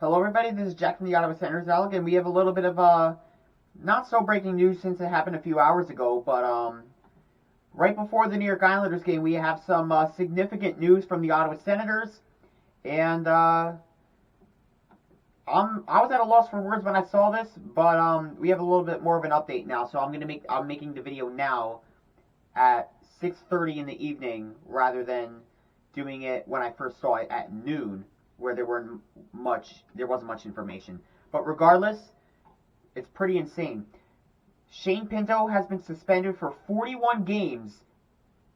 Hello, everybody. This is Jack from the Ottawa Senators, Alec, and we have a little bit of not so breaking news since it happened a few hours ago. But right before the New York Islanders game, we have some significant news from the Ottawa Senators, and I was at a loss for words when I saw this, but we have a little bit more of an update now. So I'm making the video now at 6:30 in the evening rather than doing it when I first saw it at noon, where there wasn't much information. But regardless, it's pretty insane. Shane Pinto has been suspended for 41 games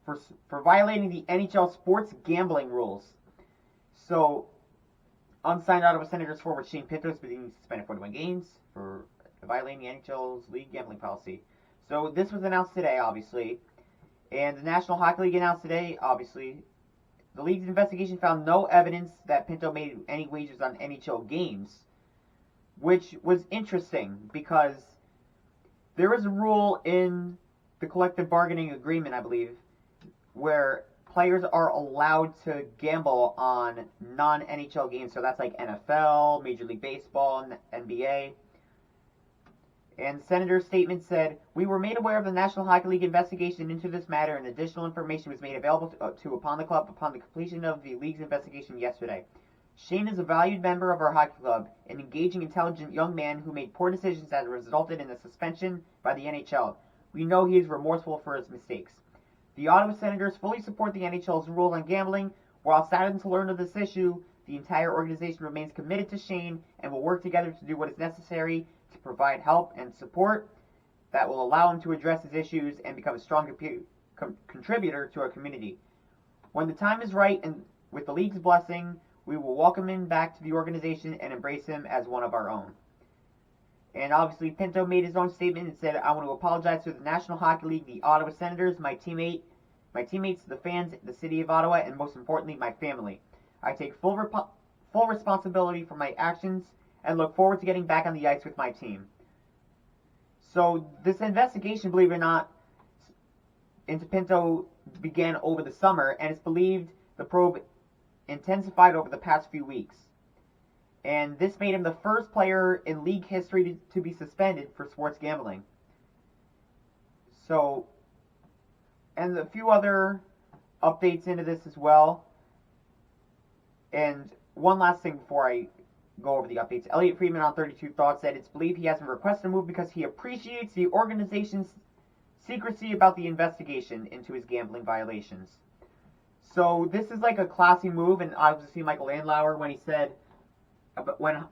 for violating the NHL sports gambling rules. So, unsigned Ottawa Senators forward Shane Pinto has been suspended 41 games for violating the NHL's league gambling policy. So this was announced today, obviously, and the National Hockey League announced today, obviously, the league's investigation found no evidence that Pinto made any wagers on NHL games, which was interesting because there is a rule in the collective bargaining agreement, I believe, where players are allowed to gamble on non-NHL games. So that's like NFL, Major League Baseball, and NBA. And the Senator's statement said, "We were made aware of the National Hockey League investigation into this matter, and additional information was made available to upon the club upon the completion of the league's investigation yesterday. Shane is a valued member of our hockey club, an engaging, intelligent young man who made poor decisions that resulted in a suspension by the NHL. We know he is remorseful for his mistakes. The Ottawa Senators fully support the NHL's rules on gambling. While saddened to learn of this issue, the entire organization remains committed to Shane and will work together to do what is necessary to provide help and support that will allow him to address his issues and become a strong contributor to our community. When the time is right and with the league's blessing, we will welcome him back to the organization and embrace him as one of our own." And obviously, Pinto made his own statement and said, "I want to apologize to the National Hockey League, the Ottawa Senators, my teammates, the fans, the city of Ottawa, and most importantly, my family. I take full responsibility for my actions and look forward to getting back on the ice with my team." So this investigation, believe it or not, into Pinto began over the summer, and it's believed the probe intensified over the past few weeks. And this made him the first player in league history to be suspended for sports gambling. So, and a few other updates into this as well. And one last thing before I go over the updates. Elliot Friedman on 32 Thoughts said it's believed he hasn't requested a move because he appreciates the organization's secrecy about the investigation into his gambling violations. So this is like a classy move, and obviously Michael Landauer, when he said,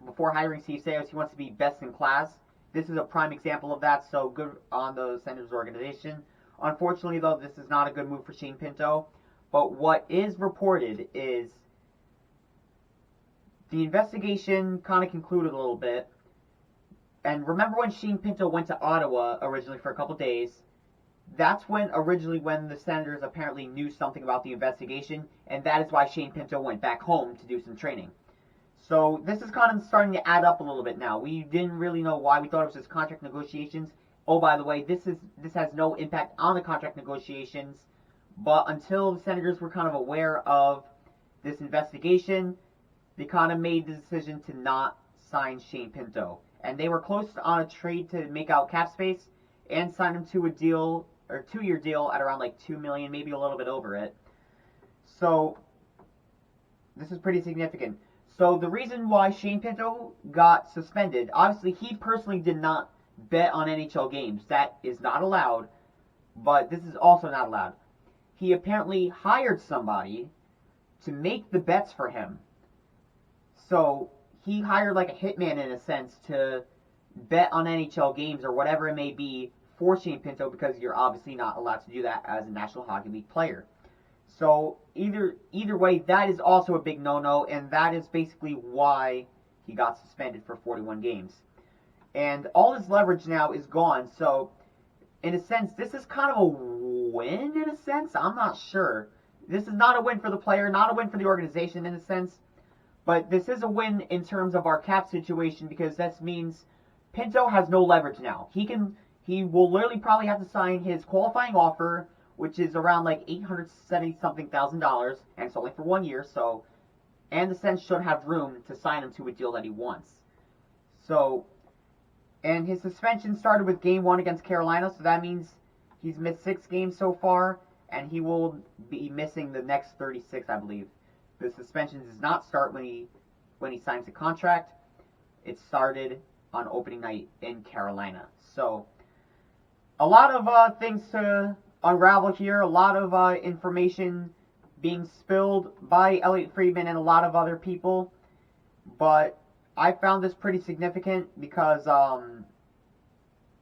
before hiring Steve Sayers, he wants to be best in class. This is a prime example of that, so good on the Senators organization. Unfortunately, though, this is not a good move for Shane Pinto. But what is reported is the investigation kind of concluded a little bit. And remember when Shane Pinto went to Ottawa originally for a couple days? That's when the Senators apparently knew something about the investigation, and that is why Shane Pinto went back home to do some training. So this is kind of starting to add up a little bit now. We didn't really know why. We thought it was just contract negotiations. Oh, by the way, this has no impact on the contract negotiations. But until the Senators were kind of aware of this investigation, they kind of made the decision to not sign Shane Pinto. And they were close on a trade to make out cap space and sign him to a deal, or 2-year deal at around like $2 million, maybe a little bit over it. So this is pretty significant. So the reason why Shane Pinto got suspended, obviously he personally did not bet on NHL games. That is not allowed, but this is also not allowed. He apparently hired somebody to make the bets for him. So he hired like a hitman in a sense to bet on NHL games or whatever it may be for Shane Pinto, because you're obviously not allowed to do that as a National Hockey League player. So either way, that is also a big no-no, and that is basically why he got suspended for 41 games. And all his leverage now is gone, so in a sense, this is kind of a win in a sense. I'm not sure. This is not a win for the player, not a win for the organization in a sense, but this is a win in terms of our cap situation, because that means Pinto has no leverage now. He will literally probably have to sign his qualifying offer, which is around like $870-something thousand, and it's only for 1 year, so and the Sens should have room to sign him to a deal that he wants. So, and his suspension started with Game 1 against Carolina, so that means he's missed 6 games so far, and he will be missing the next 36, I believe. The suspension does not start when he signs the contract. It started on opening night in Carolina. So, a lot of things to unravel here, a lot of information being spilled by Elliot Friedman and a lot of other people, but I found this pretty significant because I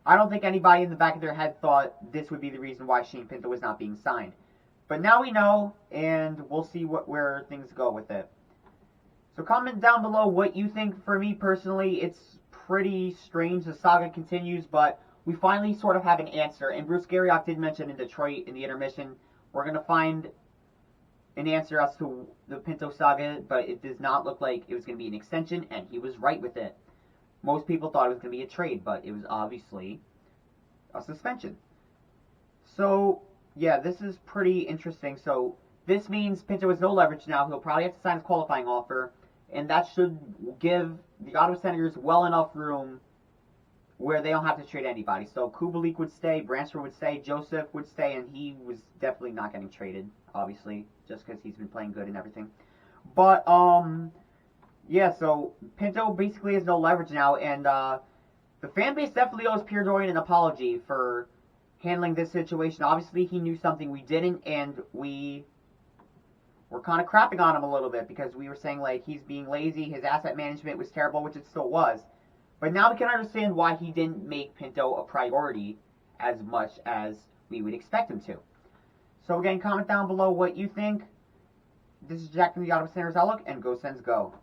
don't think anybody in the back of their head thought this would be the reason why Shane Pinto was not being signed. But now we know, and we'll see where things go with it. So comment down below what you think. For me personally, it's pretty strange. The saga continues, but we finally sort of have an answer. And Bruce Garriock did mention in Detroit in the intermission, we're going to find an answer as to the Pinto saga, but it does not look like it was going to be an extension, and he was right with it. Most people thought it was going to be a trade, but it was obviously a suspension. So, yeah, this is pretty interesting. So, this means Pinto has no leverage now. He'll probably have to sign his qualifying offer, and that should give the Ottawa Senators well enough room where they don't have to trade anybody. So, Kubalik would stay, Bransford would stay, Joseph would stay, and he was definitely not getting traded, obviously, just because he's been playing good and everything. But, yeah, so Pinto basically has no leverage now, and the fan base definitely owes Pierre Dorion an apology for handling this situation. Obviously, he knew something we didn't, and we were kind of crapping on him a little bit because we were saying, like, he's being lazy, his asset management was terrible, which it still was. But now we can understand why he didn't make Pinto a priority as much as we would expect him to. So again, comment down below what you think. This is Jack from the Ottawa Senators Outlook, and go Sens go.